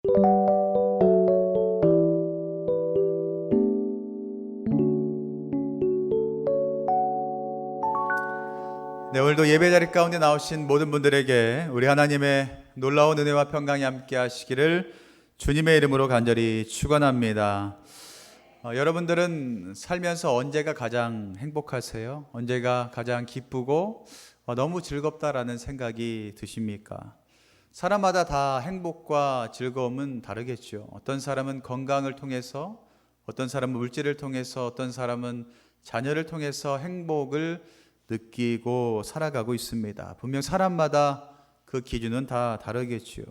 네, 오늘도 예배 자리 가운데 나오신 모든 분들에게 우리 하나님의 놀라운 은혜와 평강이 함께 하시기를 주님의 이름으로 간절히 축원합니다. 여러분들은 살면서 언제가 가장 행복하세요? 언제가 가장 기쁘고 너무 즐겁다라는 생각이 드십니까? 사람마다 다 행복과 즐거움은 다르겠죠. 어떤 사람은 건강을 통해서, 어떤 사람은 물질을 통해서, 어떤 사람은 자녀를 통해서 행복을 느끼고 살아가고 있습니다. 분명 사람마다 그 기준은 다 다르겠지요.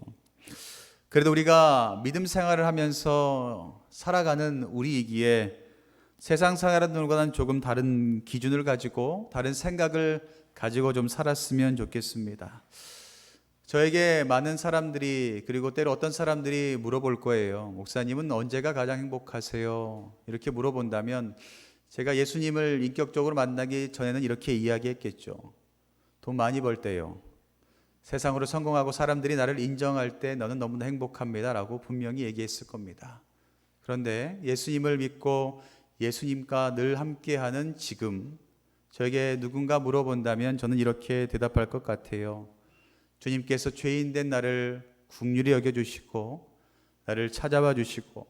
그래도 우리가 믿음 생활을 하면서 살아가는 우리이기에 세상 생활과는 조금 다른 기준을 가지고 다른 생각을 가지고 좀 살았으면 좋겠습니다. 저에게 많은 사람들이, 그리고 때로 어떤 사람들이 물어볼 거예요. 목사님은 언제가 가장 행복하세요? 이렇게 물어본다면 제가 예수님을 인격적으로 만나기 전에는 이렇게 이야기했겠죠. 돈 많이 벌 때요. 세상으로 성공하고 사람들이 나를 인정할 때 너는 너무나 행복합니다 라고 분명히 얘기했을 겁니다. 그런데 예수님을 믿고 예수님과 늘 함께하는 지금 저에게 누군가 물어본다면 저는 이렇게 대답할 것 같아요. 주님께서 죄인 된 나를 긍휼히 여겨주시고 나를 찾아와 주시고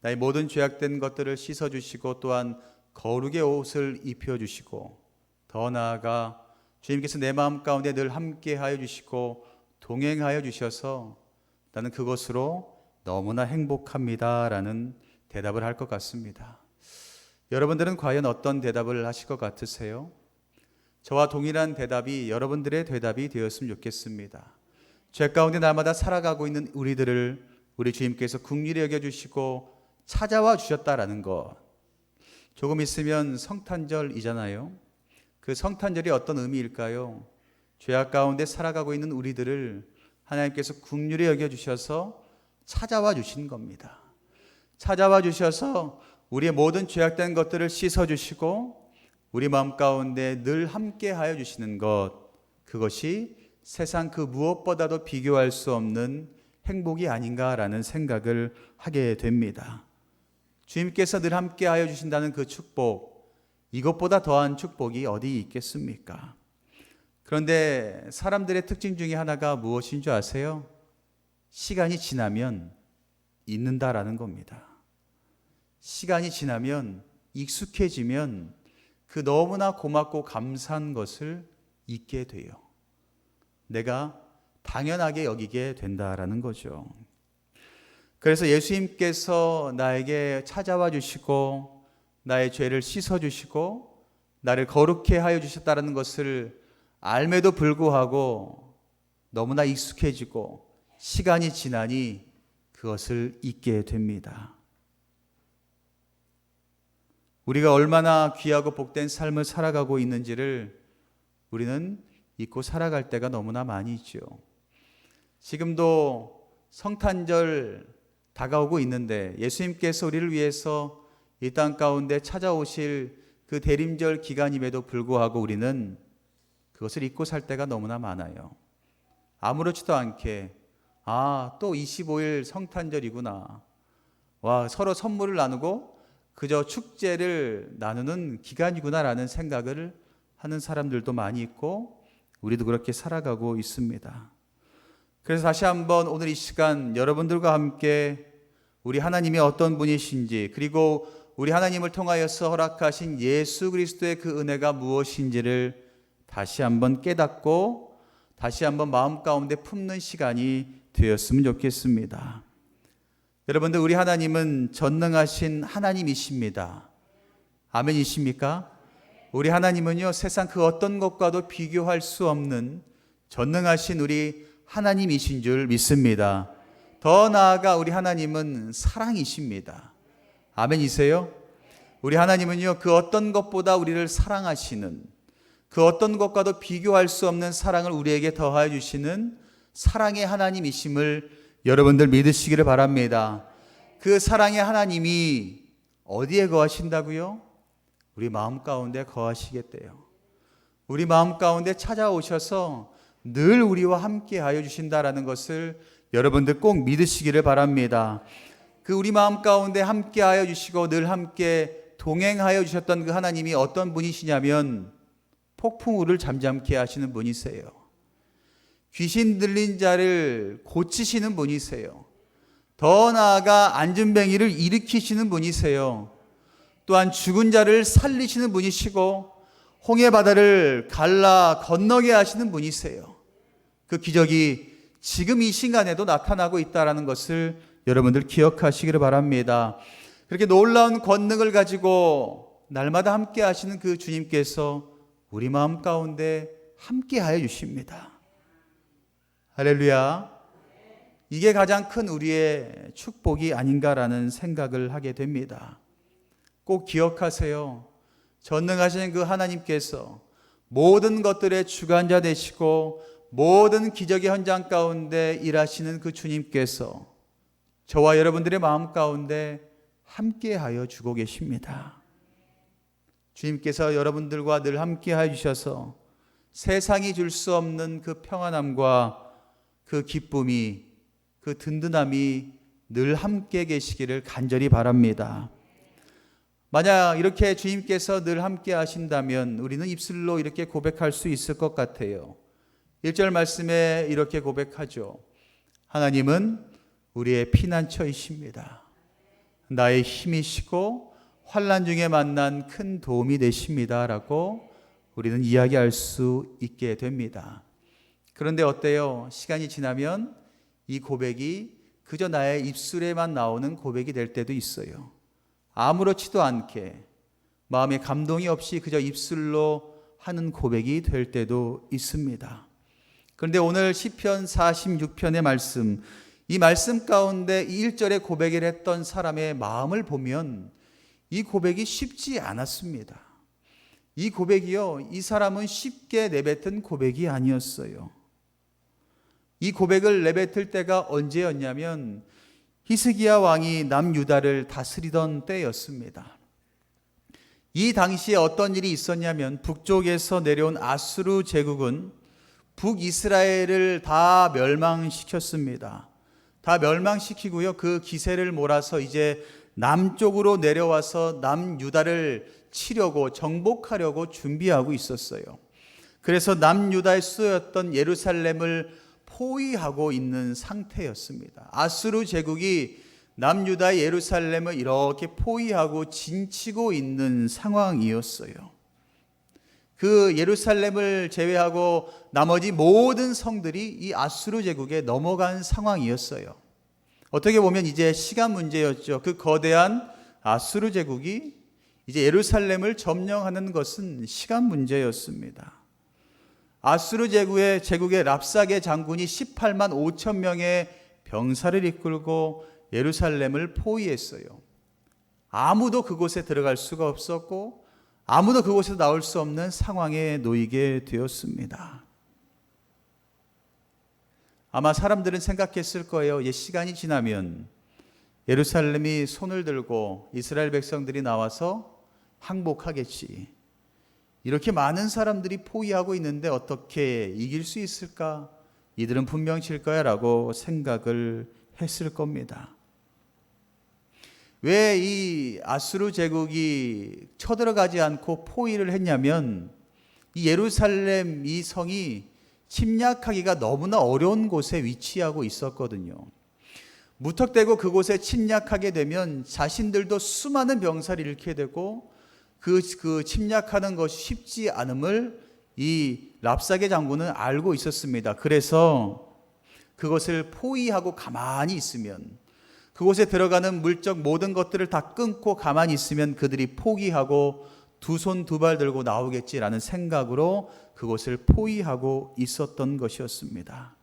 나의 모든 죄악된 것들을 씻어주시고 또한 거룩의 옷을 입혀주시고 더 나아가 주님께서 내 마음 가운데 늘 함께하여 주시고 동행하여 주셔서 나는 그것으로 너무나 행복합니다 라는 대답을 할 것 같습니다. 여러분들은 과연 어떤 대답을 하실 것 같으세요? 저와 동일한 대답이 여러분들의 대답이 되었으면 좋겠습니다. 죄 가운데 날마다 살아가고 있는 우리들을 우리 주님께서 긍휼히 여겨주시고 찾아와 주셨다라는 것. 조금 있으면 성탄절이잖아요. 그 성탄절이 어떤 의미일까요? 죄악 가운데 살아가고 있는 우리들을 하나님께서 긍휼히 여겨주셔서 찾아와 주신 겁니다. 찾아와 주셔서 우리의 모든 죄악된 것들을 씻어주시고 우리 마음 가운데 늘 함께 하여 주시는 것, 그것이 세상 그 무엇보다도 비교할 수 없는 행복이 아닌가라는 생각을 하게 됩니다. 주님께서 늘 함께 하여 주신다는 그 축복, 이것보다 더한 축복이 어디 있겠습니까? 그런데 사람들의 특징 중에 하나가 무엇인 줄 아세요? 시간이 지나면 잊는다라는 겁니다. 시간이 지나면 익숙해지면 그 너무나 고맙고 감사한 것을 잊게 돼요. 내가 당연하게 여기게 된다라는 거죠. 그래서 예수님께서 나에게 찾아와 주시고 나의 죄를 씻어 주시고 나를 거룩해 하여 주셨다는 것을 알매도 불구하고 너무나 익숙해지고 시간이 지나니 그것을 잊게 됩니다. 우리가 얼마나 귀하고 복된 삶을 살아가고 있는지를 우리는 잊고 살아갈 때가 너무나 많이 있죠. 지금도 성탄절 다가오고 있는데 예수님께서 우리를 위해서 이 땅 가운데 찾아오실 그 대림절 기간임에도 불구하고 우리는 그것을 잊고 살 때가 너무나 많아요. 아무렇지도 않게 또 25일 성탄절이구나. 서로 선물을 나누고 그저 축제를 나누는 기간이구나라는 생각을 하는 사람들도 많이 있고 우리도 그렇게 살아가고 있습니다. 그래서 다시 한번 오늘 이 시간 여러분들과 함께 우리 하나님이 어떤 분이신지, 그리고 우리 하나님을 통하여서 허락하신 예수 그리스도의 그 은혜가 무엇인지를 다시 한번 깨닫고 다시 한번 마음 가운데 품는 시간이 되었으면 좋겠습니다. 여러분들, 우리 하나님은 전능하신 하나님이십니다. 아멘이십니까? 우리 하나님은요, 세상 그 어떤 것과도 비교할 수 없는 전능하신 우리 하나님이신 줄 믿습니다. 더 나아가 우리 하나님은 사랑이십니다. 아멘이세요? 우리 하나님은요, 그 어떤 것보다 우리를 사랑하시는, 그 어떤 것과도 비교할 수 없는 사랑을 우리에게 더하여 주시는 사랑의 하나님이심을 여러분들 믿으시기를 바랍니다. 그 사랑의 하나님이 어디에 거하신다고요? 우리 마음 가운데 거하시겠대요. 우리 마음 가운데 찾아오셔서 늘 우리와 함께 하여 주신다라는 것을 여러분들 꼭 믿으시기를 바랍니다. 그 우리 마음 가운데 함께하여 주시고 늘 함께 동행하여 주셨던 그 하나님이 어떤 분이시냐면 폭풍우를 잠잠케 하시는 분이세요. 귀신 들린 자를 고치시는 분이세요. 더 나아가 안진뱅이를 일으키시는 분이세요. 또한 죽은 자를 살리시는 분이시고 홍해 바다를 갈라 건너게 하시는 분이세요. 그 기적이 지금 이 시간에도 나타나고 있다는 것을 여러분들 기억하시기를 바랍니다. 그렇게 놀라운 권능을 가지고 날마다 함께 하시는 그 주님께서 우리 마음 가운데 함께 하여 주십니다. 할렐루야. 이게 가장 큰 우리의 축복이 아닌가라는 생각을 하게 됩니다. 꼭 기억하세요. 전능하신 그 하나님께서 모든 것들의 주관자 되시고 모든 기적의 현장 가운데 일하시는 그 주님께서 저와 여러분들의 마음 가운데 함께하여 주고 계십니다. 주님께서 여러분들과 늘 함께하여 주셔서 세상이 줄 수 없는 그 평안함과 그 기쁨이, 그 든든함이 늘 함께 계시기를 간절히 바랍니다. 만약 이렇게 주님께서 늘 함께 하신다면 우리는 입술로 이렇게 고백할 수 있을 것 같아요. 1절 말씀에 이렇게 고백하죠. 하나님은 우리의 피난처이십니다. 나의 힘이시고 환난 중에 만난 큰 도움이 되십니다. 라고 우리는 이야기할 수 있게 됩니다. 그런데 어때요? 시간이 지나면 이 고백이 그저 나의 입술에만 나오는 고백이 될 때도 있어요. 아무렇지도 않게 마음에 감동이 없이 그저 입술로 하는 고백이 될 때도 있습니다. 그런데 오늘 시편 46편의 말씀, 이 말씀 가운데 이 1절에 고백을 했던 사람의 마음을 보면 이 고백이 쉽지 않았습니다. 이 고백이요, 이 사람은 쉽게 내뱉은 고백이 아니었어요. 이 고백을 내뱉을 때가 언제였냐면 히스기야 왕이 남유다를 다스리던 때였습니다. 이 당시에 어떤 일이 있었냐면 북쪽에서 내려온 아수르 제국은 북이스라엘을 다 멸망시켰습니다. 다 멸망시키고요. 그 기세를 몰아서 이제 남쪽으로 내려와서 남유다를 치려고 정복하려고 준비하고 있었어요. 그래서 남유다의 수도였던 예루살렘을 포위하고 있는 상태였습니다. 아수르 제국이 남유다의 예루살렘을 이렇게 포위하고 진치고 있는 상황이었어요. 그 예루살렘을 제외하고 나머지 모든 성들이 이 아수르 제국에 넘어간 상황이었어요. 어떻게 보면 이제 시간 문제였죠. 그 거대한 아수르 제국이 이제 예루살렘을 점령하는 것은 시간 문제였습니다. 아수르 제국의 랍사게 장군이 18만 5천 명의 병사를 이끌고 예루살렘을 포위했어요. 아무도 그곳에 들어갈 수가 없었고 아무도 그곳에서 나올 수 없는 상황에 놓이게 되었습니다. 아마 사람들은 생각했을 거예요. 이제 시간이 지나면 예루살렘이 손을 들고 이스라엘 백성들이 나와서 항복하겠지. 이렇게 많은 사람들이 포위하고 있는데 어떻게 이길 수 있을까? 이들은 분명 질 거야 라고 생각을 했을 겁니다. 왜 이 아수르 제국이 쳐들어가지 않고 포위를 했냐면 이 예루살렘 이 성이 침략하기가 너무나 어려운 곳에 위치하고 있었거든요. 무턱대고 그곳에 침략하게 되면 자신들도 수많은 병사를 잃게 되고 그 침략하는 것이 쉽지 않음을 이 랍사게 장군은 알고 있었습니다. 그래서 그것을 포위하고 가만히 있으면 그곳에 들어가는 물적 모든 것들을 다 끊고 가만히 있으면 그들이 포기하고 두 손 두 발 들고 나오겠지라는 생각으로 그곳을 포위하고 있었던 것이었습니다.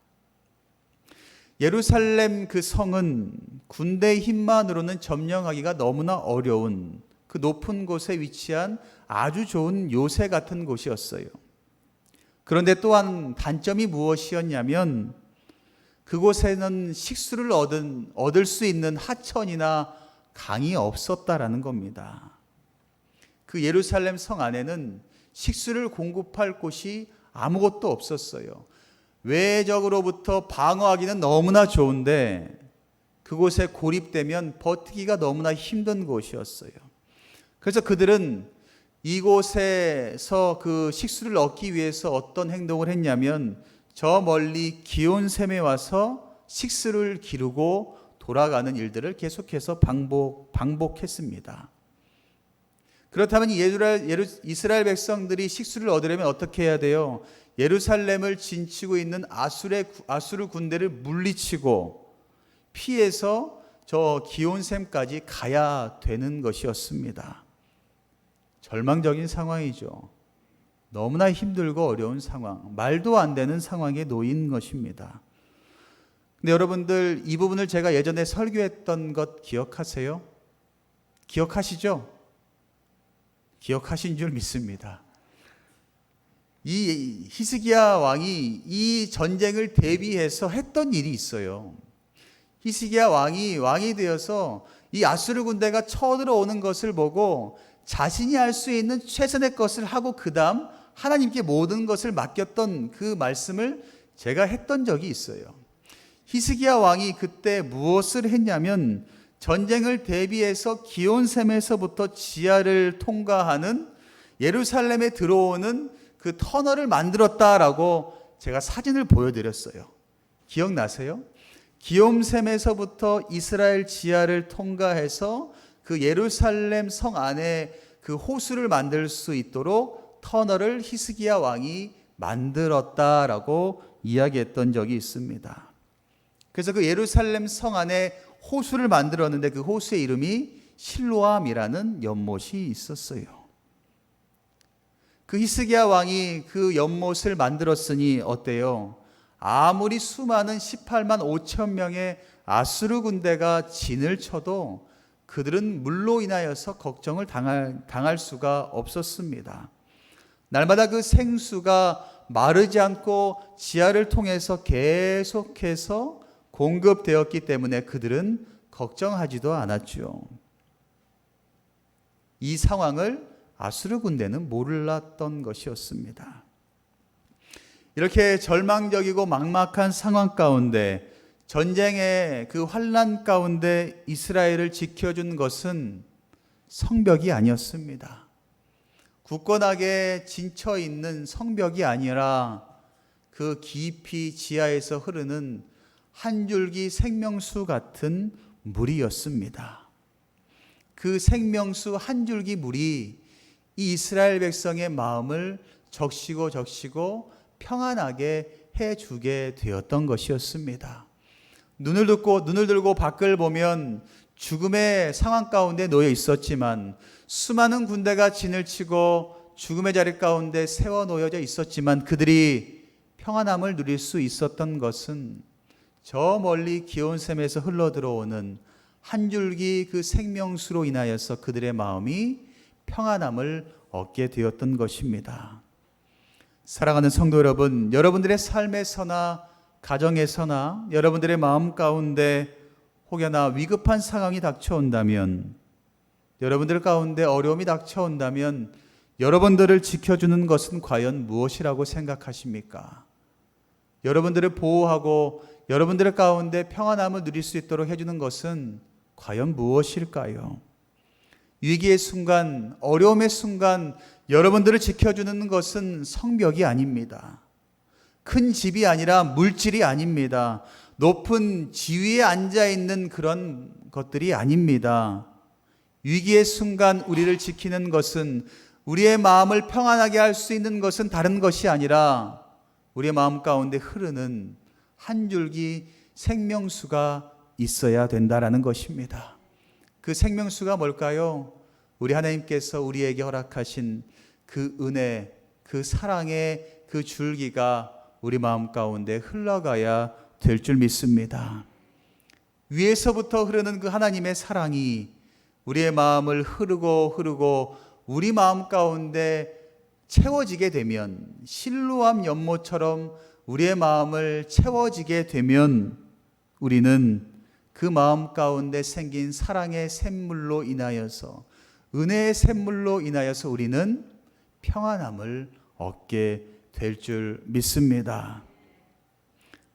예루살렘 그 성은 군대의 힘만으로는 점령하기가 너무나 어려운 그 높은 곳에 위치한 아주 좋은 요새 같은 곳이었어요. 그런데 또한 단점이 무엇이었냐면 그곳에는 식수를 얻을 수 있는 하천이나 강이 없었다라는 겁니다. 그 예루살렘 성 안에는 식수를 공급할 곳이 아무것도 없었어요. 외적으로부터 방어하기는 너무나 좋은데 그곳에 고립되면 버티기가 너무나 힘든 곳이었어요. 그래서 그들은 이곳에서 그 식수를 얻기 위해서 어떤 행동을 했냐면 저 멀리 기온샘에 와서 식수를 기르고 돌아가는 일들을 계속해서 반복했습니다. 그렇다면 이스라엘 백성들이 식수를 얻으려면 어떻게 해야 돼요? 예루살렘을 진치고 있는 아수르 군대를 물리치고 피해서 저 기온샘까지 가야 되는 것이었습니다. 절망적인 상황이죠. 너무나 힘들고 어려운 상황, 말도 안 되는 상황에 놓인 것입니다. 근데 여러분들 이 부분을 제가 예전에 설교했던 것 기억하세요? 기억하시죠? 기억하신 줄 믿습니다. 이 히스기야 왕이 이 전쟁을 대비해서 했던 일이 있어요. 히스기야 왕이 되어서 이 아수르 군대가 쳐들어오는 것을 보고 자신이 할 수 있는 최선의 것을 하고 그 다음 하나님께 모든 것을 맡겼던 그 말씀을 제가 했던 적이 있어요. 히스기야 왕이 그때 무엇을 했냐면 전쟁을 대비해서 기온샘에서부터 지하를 통과하는 예루살렘에 들어오는 그 터널을 만들었다라고 제가 사진을 보여드렸어요. 기억나세요? 기온샘에서부터 이스라엘 지하를 통과해서 그 예루살렘 성 안에 그 호수를 만들 수 있도록 터널을 히스기야 왕이 만들었다라고 이야기했던 적이 있습니다. 그래서 그 예루살렘 성 안에 호수를 만들었는데 그 호수의 이름이 실로암이라는 연못이 있었어요. 그 히스기야 왕이 그 연못을 만들었으니 어때요? 아무리 수많은 18만 5천 명의 아수르 군대가 진을 쳐도 그들은 물로 인하여서 걱정을 당할 수가 없었습니다. 날마다 그 생수가 마르지 않고 지하를 통해서 계속해서 공급되었기 때문에 그들은 걱정하지도 않았죠. 이 상황을 아수르 군대는 몰랐던 것이었습니다. 이렇게 절망적이고 막막한 상황 가운데 전쟁의 그 환난 가운데 이스라엘을 지켜준 것은 성벽이 아니었습니다. 굳건하게 진쳐 있는 성벽이 아니라 그 깊이 지하에서 흐르는 한 줄기 생명수 같은 물이었습니다. 그 생명수 한 줄기 물이 이 이스라엘 백성의 마음을 적시고 평안하게 해주게 되었던 것이었습니다. 눈을 들고 밖을 보면 죽음의 상황 가운데 놓여 있었지만 수많은 군대가 진을 치고 죽음의 자리 가운데 세워 놓여져 있었지만 그들이 평안함을 누릴 수 있었던 것은 저 멀리 기온샘에서 흘러들어오는 한 줄기 그 생명수로 인하여서 그들의 마음이 평안함을 얻게 되었던 것입니다. 사랑하는 성도 여러분, 여러분들의 삶에서나 가정에서나 여러분들의 마음 가운데 혹여나 위급한 상황이 닥쳐온다면, 여러분들 가운데 어려움이 닥쳐온다면 여러분들을 지켜주는 것은 과연 무엇이라고 생각하십니까? 여러분들을 보호하고 여러분들 가운데 평안함을 누릴 수 있도록 해주는 것은 과연 무엇일까요? 위기의 순간, 어려움의 순간 여러분들을 지켜주는 것은 성벽이 아닙니다. 큰 집이 아니라 물질이 아닙니다. 높은 지위에 앉아있는 그런 것들이 아닙니다. 위기의 순간 우리를 지키는 것은, 우리의 마음을 평안하게 할 수 있는 것은 다른 것이 아니라 우리의 마음 가운데 흐르는 한 줄기 생명수가 있어야 된다라는 것입니다. 그 생명수가 뭘까요? 우리 하나님께서 우리에게 허락하신 그 은혜, 그 사랑의 그 줄기가 우리 마음 가운데 흘러가야 될 줄 믿습니다. 위에서부터 흐르는 그 하나님의 사랑이 우리의 마음을 흐르고 우리 마음 가운데 채워지게 되면, 실로암 연못처럼 우리의 마음을 채워지게 되면 우리는 그 마음 가운데 생긴 사랑의 샘물로 인하여서, 은혜의 샘물로 인하여서 우리는 평안함을 얻게 될 줄 믿습니다.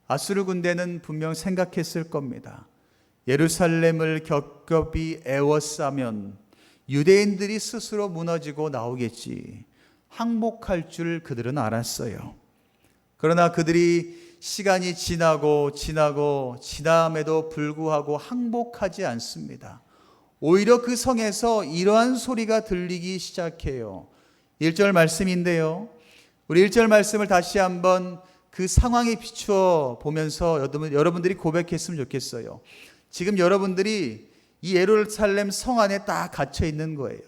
아수르 군대는 분명 생각했을 겁니다. 예루살렘을 겹겹이 에워싸면 유대인들이 스스로 무너지고 나오겠지. 항복할 줄 그들은 알았어요. 그러나 그들이 시간이 지남에도 불구하고 항복하지 않습니다. 오히려 그 성에서 이러한 소리가 들리기 시작해요. 1절 말씀인데요. 우리 1절 말씀을 다시 한번 그 상황에 비추어 보면서 여러분들이 고백했으면 좋겠어요. 지금 여러분들이 이 예루살렘 성 안에 딱 갇혀 있는 거예요.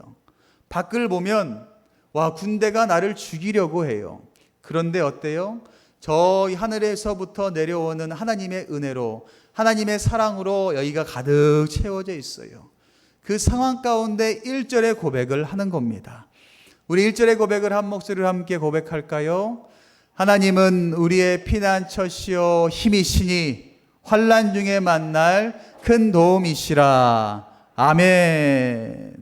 밖을 보면 와, 군대가 나를 죽이려고 해요. 그런데 어때요? 저 하늘에서부터 내려오는 하나님의 은혜로, 하나님의 사랑으로 여기가 가득 채워져 있어요. 그 상황 가운데 1절의 고백을 하는 겁니다. 우리 1절의 고백을 한 목소리로 함께 고백할까요? 하나님은 우리의 피난처시요 힘이시니 환난 중에 만날 큰 도움이시라. 아멘.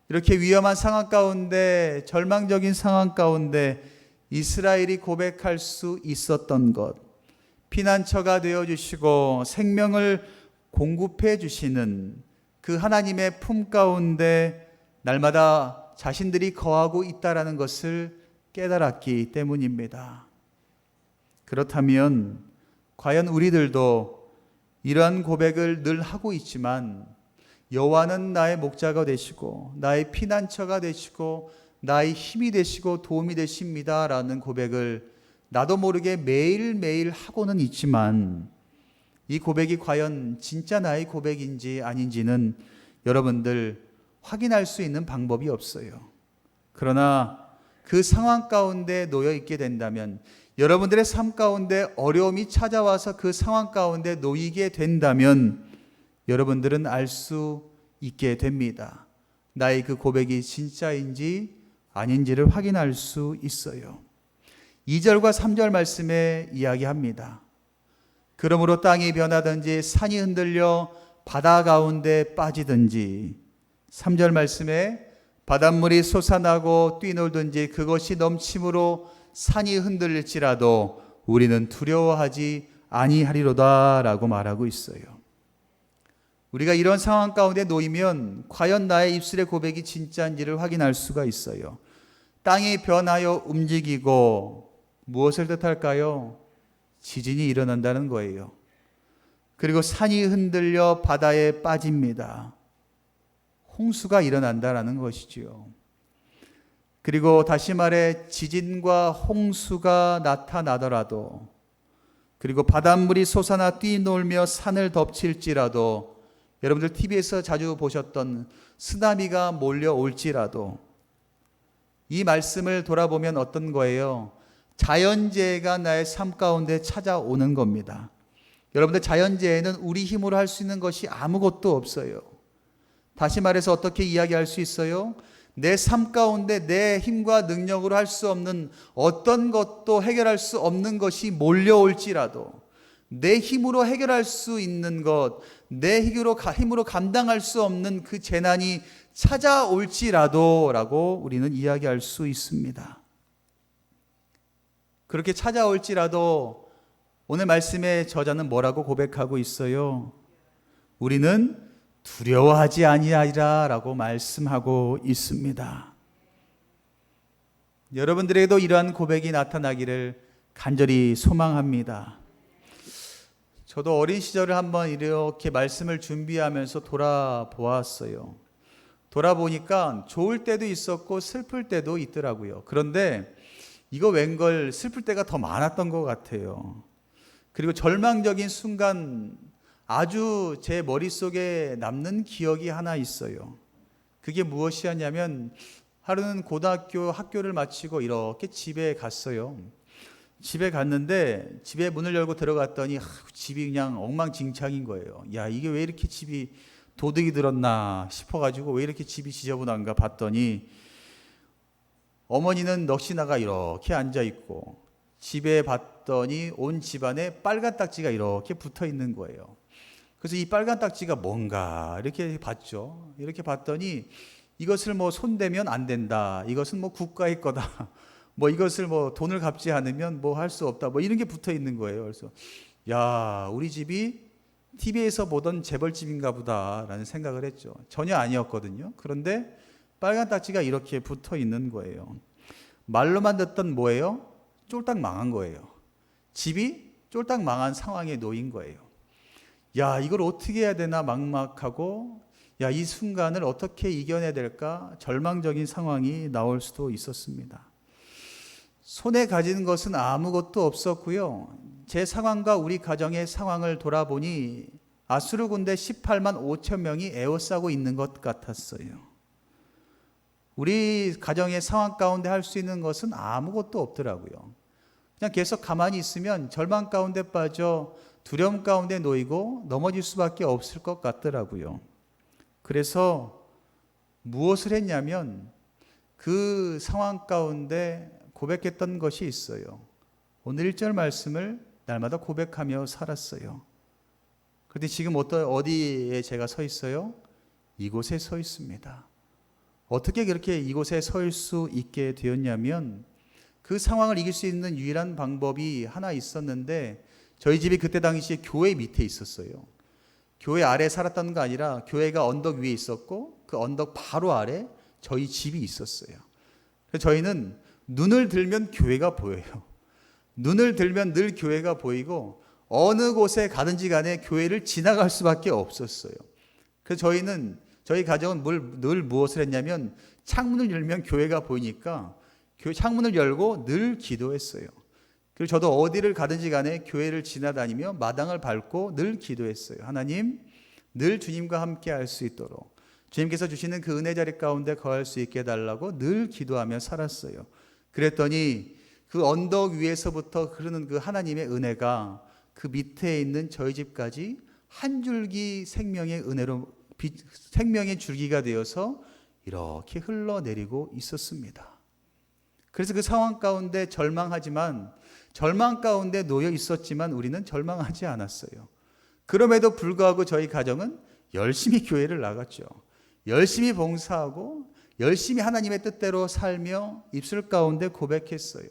이렇게 위험한 상황 가운데, 절망적인 상황 가운데 이스라엘이 고백할 수 있었던 것, 피난처가 되어주시고 생명을 공급해 주시는 그 하나님의 품 가운데 날마다 자신들이 거하고 있다라는 것을 깨달았기 때문입니다. 그렇다면 과연 우리들도 이러한 고백을 늘 하고 있지만, 여호와는 나의 목자가 되시고 나의 피난처가 되시고 나의 힘이 되시고 도움이 되십니다 라는 고백을 나도 모르게 매일매일 하고는 있지만, 이 고백이 과연 진짜 나의 고백인지 아닌지는 여러분들 확인할 수 있는 방법이 없어요. 그러나 그 상황 가운데 놓여 있게 된다면, 여러분들의 삶 가운데 어려움이 찾아와서 그 상황 가운데 놓이게 된다면 여러분들은 알 수 있게 됩니다. 나의 그 고백이 진짜인지 아닌지를 확인할 수 있어요. 2절과 3절 말씀에 이야기합니다. 그러므로 땅이 변하든지 산이 흔들려 바다 가운데 빠지든지, 3절 말씀에 바닷물이 솟아나고 뛰놀든지 그것이 넘침으로 산이 흔들릴지라도 우리는 두려워하지 아니하리로다 라고 말하고 있어요. 우리가 이런 상황 가운데 놓이면 과연 나의 입술의 고백이 진짜인지를 확인할 수가 있어요. 땅이 변하여 움직이고 무엇을 뜻할까요? 지진이 일어난다는 거예요. 그리고 산이 흔들려 바다에 빠집니다. 홍수가 일어난다는 것이지요. 그리고 다시 말해 지진과 홍수가 나타나더라도, 그리고 바닷물이 솟아나 뛰놀며 산을 덮칠지라도, 여러분들 TV에서 자주 보셨던 쓰나미가 몰려올지라도, 이 말씀을 돌아보면 어떤 거예요? 자연재해가 나의 삶 가운데 찾아오는 겁니다. 여러분들, 자연재해는 우리 힘으로 할 수 있는 것이 아무것도 없어요. 다시 말해서 어떻게 이야기할 수 있어요? 내 삶 가운데 내 힘과 능력으로 할 수 없는 어떤 것도 해결할 수 없는 것이 몰려올지라도, 내 힘으로 해결할 수 있는 것, 내 힘으로 감당할 수 없는 그 재난이 찾아올지라도 라고 우리는 이야기할 수 있습니다. 그렇게 찾아올지라도 오늘 말씀의 저자는 뭐라고 고백하고 있어요? 우리는 두려워하지 아니하리라 라고 말씀하고 있습니다. 여러분들에게도 이러한 고백이 나타나기를 간절히 소망합니다. 저도 어린 시절을 한번 이렇게 말씀을 준비하면서 돌아보았어요. 돌아보니까 좋을 때도 있었고 슬플 때도 있더라고요. 그런데 이거 웬걸 슬플 때가 더 많았던 것 같아요. 그리고 절망적인 순간 아주 제 머릿속에 남는 기억이 하나 있어요. 그게 무엇이었냐면, 하루는 고등학교 학교를 마치고 이렇게 집에 갔어요. 집에 갔는데 집에 문을 열고 들어갔더니 집이 그냥 엉망진창인 거예요. 야, 이게 왜 이렇게 집이 도둑이 들었나 싶어가지고 왜 이렇게 집이 지저분한가 봤더니, 어머니는 넋이 이렇게 앉아있고, 집에 봤더니 온 집안에 빨간 딱지가 이렇게 붙어 있는 거예요. 그래서 이 빨간 딱지가 뭔가 이렇게 봤죠. 이렇게 봤더니 이것을 뭐 손대면 안 된다, 이것은 뭐 국가의 거다, 뭐 이것을 뭐 돈을 갚지 않으면 뭐 할 수 없다. 뭐 이런 게 붙어 있는 거예요. 그래서 야, 우리 집이 TV에서 보던 재벌집인가 보다라는 생각을 했죠. 전혀 아니었거든요. 그런데 빨간 딱지가 이렇게 붙어 있는 거예요. 말로만 듣던 뭐예요? 쫄딱 망한 거예요. 집이 쫄딱 망한 상황에 놓인 거예요. 야, 이걸 어떻게 해야 되나 막막하고, 야, 이 순간을 어떻게 이겨내야 될까? 절망적인 상황이 나올 수도 있었습니다. 손에 가진 것은 아무것도 없었고요. 제 상황과 우리 가정의 상황을 돌아보니 아수르 군대 18만 5천 명이 에워싸고 있는 것 같았어요. 우리 가정의 상황 가운데 할 수 있는 것은 아무것도 없더라고요. 그냥 계속 가만히 있으면 절망 가운데 빠져 두려움 가운데 놓이고 넘어질 수밖에 없을 것 같더라고요. 그래서 무엇을 했냐면 그 상황 가운데 고백했던 것이 있어요. 오늘 1절 말씀을 날마다 고백하며 살았어요. 그런데 지금 어디에 제가 서 있어요? 이곳에 서 있습니다. 어떻게 그렇게 이곳에 설 수 있게 되었냐면 그 상황을 이길 수 있는 유일한 방법이 하나 있었는데, 저희 집이 그때 당시에 교회 밑에 있었어요. 교회 아래에 살았던 거 아니라 교회가 언덕 위에 있었고 그 언덕 바로 아래 저희 집이 있었어요. 그래서 저희는 눈을 들면 교회가 보여요. 눈을 들면 늘 교회가 보이고 어느 곳에 가든지 간에 교회를 지나갈 수밖에 없었어요. 그래서 저희 가정은 늘 무엇을 했냐면 창문을 열면 교회가 보이니까 창문을 열고 늘 기도했어요. 그리고 저도 어디를 가든지 간에 교회를 지나다니며 마당을 밟고 늘 기도했어요. 하나님, 늘 주님과 함께 할 수 있도록 주님께서 주시는 그 은혜 자리 가운데 거할 수 있게 해달라고 늘 기도하며 살았어요. 그랬더니 그 언덕 위에서부터 흐르는 그 하나님의 은혜가 그 밑에 있는 저희 집까지 한 줄기 생명의 은혜로 생명의 줄기가 되어서 이렇게 흘러내리고 있었습니다. 그래서 그 상황 가운데 절망 가운데 놓여 있었지만 우리는 절망하지 않았어요. 그럼에도 불구하고 저희 가정은 열심히 교회를 나갔죠. 열심히 봉사하고 열심히 하나님의 뜻대로 살며 입술 가운데 고백했어요.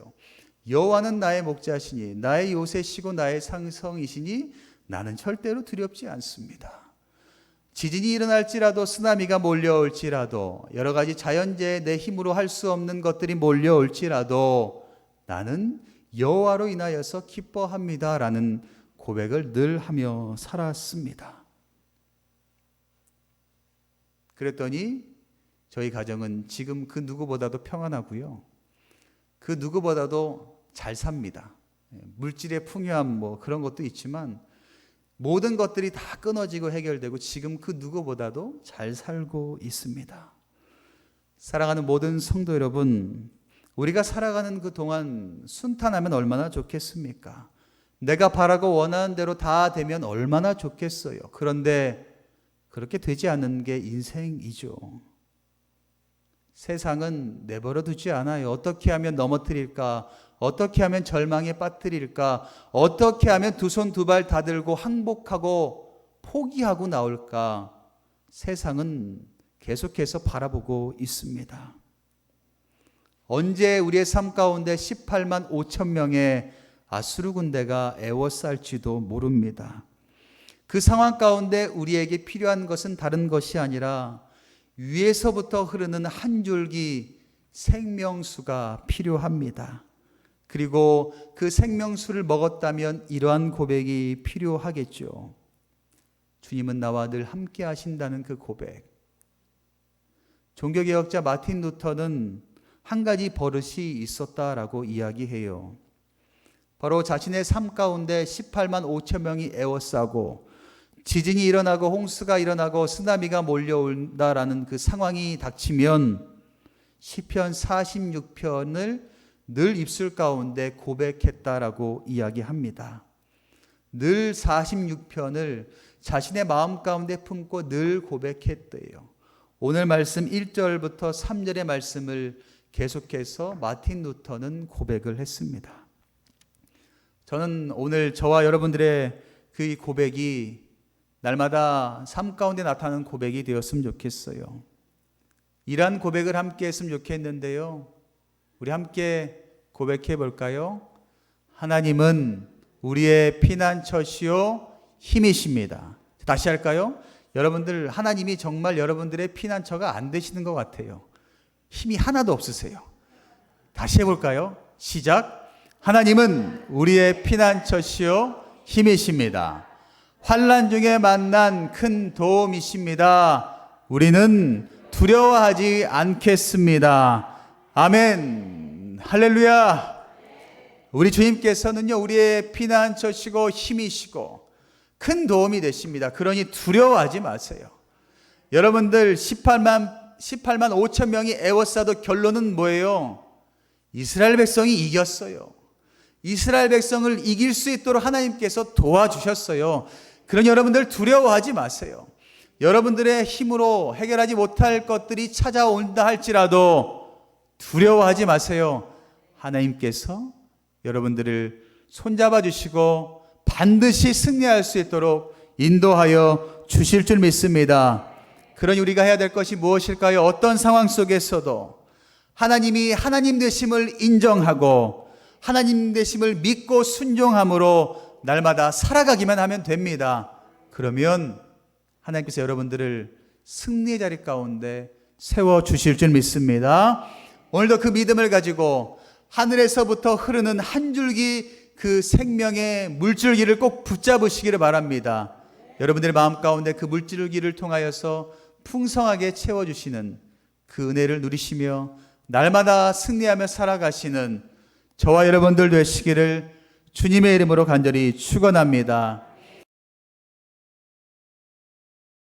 여호와는 나의 목자시니 나의 요새시고 나의 상성이시니 나는 절대로 두렵지 않습니다. 지진이 일어날지라도 쓰나미가 몰려올지라도 여러 가지 자연재해 내 힘으로 할 수 없는 것들이 몰려올지라도 나는 여호와로 인하여서 기뻐합니다라는 고백을 늘 하며 살았습니다. 그랬더니 저희 가정은 지금 그 누구보다도 평안하고요. 그 누구보다도 잘 삽니다. 물질의 풍요함 뭐 그런 것도 있지만 모든 것들이 다 끊어지고 해결되고 지금 그 누구보다도 잘 살고 있습니다. 사랑하는 모든 성도 여러분, 우리가 살아가는 그 동안 순탄하면 얼마나 좋겠습니까? 내가 바라고 원하는 대로 다 되면 얼마나 좋겠어요. 그런데 그렇게 되지 않는 게 인생이죠. 세상은 내버려 두지 않아요. 어떻게 하면 넘어뜨릴까? 어떻게 하면 절망에 빠뜨릴까? 어떻게 하면 두 손 두 발 다 들고 항복하고 포기하고 나올까? 세상은 계속해서 바라보고 있습니다. 언제 우리의 삶 가운데 18만 5천 명의 아수르 군대가 에워쌀지도 모릅니다. 그 상황 가운데 우리에게 필요한 것은 다른 것이 아니라 위에서부터 흐르는 한 줄기 생명수가 필요합니다. 그리고 그 생명수를 먹었다면 이러한 고백이 필요하겠죠. 주님은 나와 늘 함께 하신다는 그 고백. 종교개혁자 마틴 루터는 한 가지 버릇이 있었다라고 이야기해요. 바로 자신의 삶 가운데 18만 5천 명이 에워싸고 지진이 일어나고 홍수가 일어나고 쓰나미가 몰려온다라는 그 상황이 닥치면 시편 46편을 늘 입술 가운데 고백했다라고 이야기합니다. 늘 46편을 자신의 마음 가운데 품고 늘 고백했대요. 오늘 말씀 1절부터 3절의 말씀을 계속해서 마틴 루터는 고백을 했습니다. 저는 오늘 저와 여러분들의 그 고백이 날마다 삶 가운데 나타나는 고백이 되었으면 좋겠어요. 이러한 고백을 함께 했으면 좋겠는데요. 우리 함께 고백해 볼까요? 하나님은 우리의 피난처시요 힘이십니다. 다시 할까요? 여러분들, 하나님이 정말 여러분들의 피난처가 안 되시는 것 같아요. 힘이 하나도 없으세요. 다시 해볼까요? 시작. 하나님은 우리의 피난처시요 힘이십니다. 환난 중에 만난 큰 도움이십니다. 우리는 두려워하지 않겠습니다. 아멘. 할렐루야. 우리 주님께서는요, 우리의 피난처시고 힘이시고 큰 도움이 되십니다. 그러니 두려워하지 마세요. 여러분들 18만 5천 명이 애워싸도 결론은 뭐예요? 이스라엘 백성이 이겼어요. 이스라엘 백성을 이길 수 있도록 하나님께서 도와주셨어요. 그러니 여러분들 두려워하지 마세요. 여러분들의 힘으로 해결하지 못할 것들이 찾아온다 할지라도 두려워하지 마세요. 하나님께서 여러분들을 손잡아 주시고 반드시 승리할 수 있도록 인도하여 주실 줄 믿습니다. 그러니 우리가 해야 될 것이 무엇일까요? 어떤 상황 속에서도 하나님이 하나님 되심을 인정하고 하나님 되심을 믿고 순종함으로 날마다 살아가기만 하면 됩니다. 그러면 하나님께서 여러분들을 승리의 자리 가운데 세워주실 줄 믿습니다. 오늘도 그 믿음을 가지고 하늘에서부터 흐르는 한 줄기 그 생명의 물줄기를 꼭 붙잡으시기를 바랍니다. 여러분들의 마음 가운데 그 물줄기를 통하여서 풍성하게 채워주시는 그 은혜를 누리시며 날마다 승리하며 살아가시는 저와 여러분들 되시기를 주님의 이름으로 간절히 축원합니다.